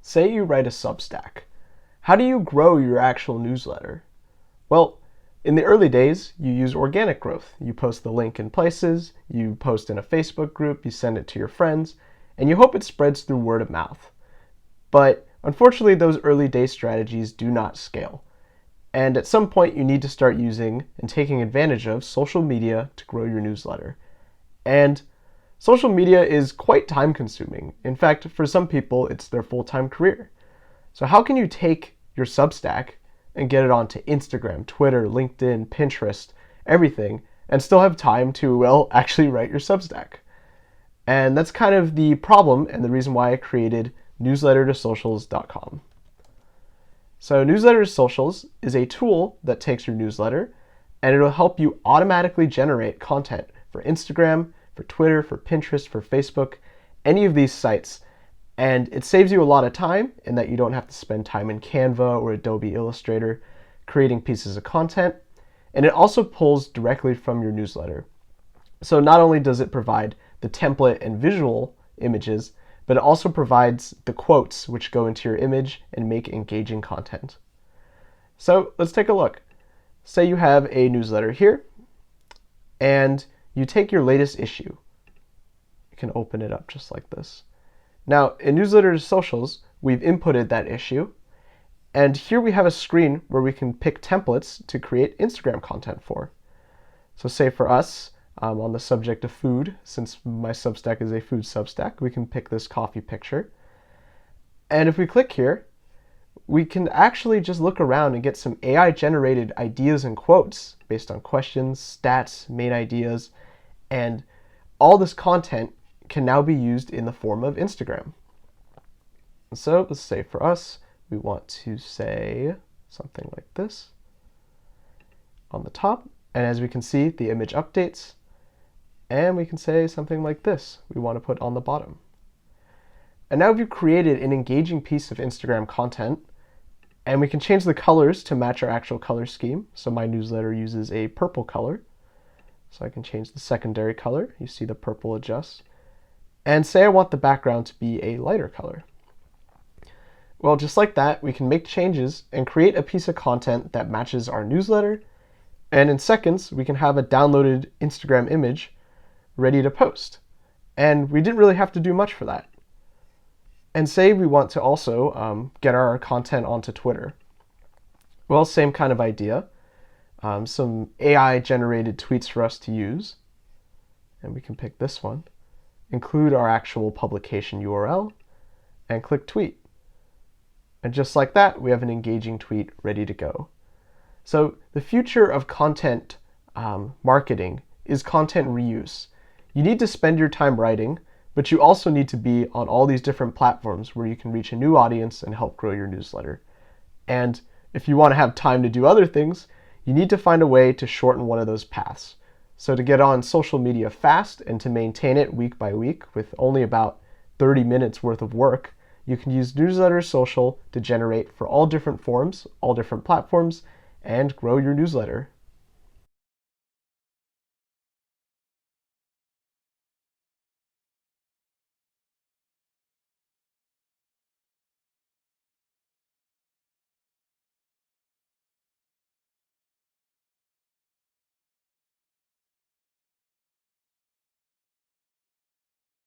Say you write a Substack. How do you grow your actual newsletter? Well, in the early days, you use organic growth. You post the link in places, you post in a Facebook group, you send it to your friends, and you hope it spreads through word of mouth. But unfortunately, those early day strategies do not scale. And at some point, you need to start using and taking advantage of social media to grow your newsletter. And social media is quite time consuming. In fact, for some people, it's their full-time career. So how can you take your Substack and get it onto Instagram, Twitter, LinkedIn, Pinterest, everything, and still have time to, well, actually write your Substack? And that's kind of the problem and the reason why I created newslettertosocials.com. So Newsletter to Socials is a tool that takes your newsletter and it'll help you automatically generate content for Instagram, for Twitter, for Pinterest, for Facebook, any of these sites. And it saves you a lot of time in that you don't have to spend time in Canva or Adobe Illustrator creating pieces of content. And it also pulls directly from your newsletter. So not only does it provide the template and visual images, but it also provides the quotes which go into your image and make engaging content. So let's take a look. Say you have a newsletter here, and you take your latest issue. You can open it up just like this. Now, in Newsletter to Socials, we've inputted that issue, and here we have a screen where we can pick templates to create Instagram content for. So say for us, on the subject of food, since my Substack is a food Substack, we can pick this coffee picture. And if we click here, we can actually just look around and get some AI-generated ideas and quotes based on questions, stats, main ideas, and all this content can now be used in the form of Instagram. So let's say for us, we want to say something like this on the top. And as we can see, the image updates. And we can say something like this we want to put on the bottom. And now we've created an engaging piece of Instagram content, and we can change the colors to match our actual color scheme. So my newsletter uses a purple color. So I can change the secondary color. You see the purple adjust. And say I want the background to be a lighter color. Well, just like that, we can make changes and create a piece of content that matches our newsletter. And in seconds, we can have a downloaded Instagram image ready to post. And we didn't really have to do much for that. And say we want to also get our content onto Twitter. Well, same kind of idea. Some AI-generated tweets for us to use. And we can pick this one. Include our actual publication URL, and click tweet. And just like that, we have an engaging tweet ready to go. So the future of content marketing is content reuse. You need to spend your time writing, but you also need to be on all these different platforms where you can reach a new audience and help grow your newsletter. And if you want to have time to do other things, you need to find a way to shorten one of those paths. So to get on social media fast and to maintain it week by week with only about 30 minutes worth of work, you can use Newsletter Social to generate for all different forms, all different platforms, and grow your newsletter.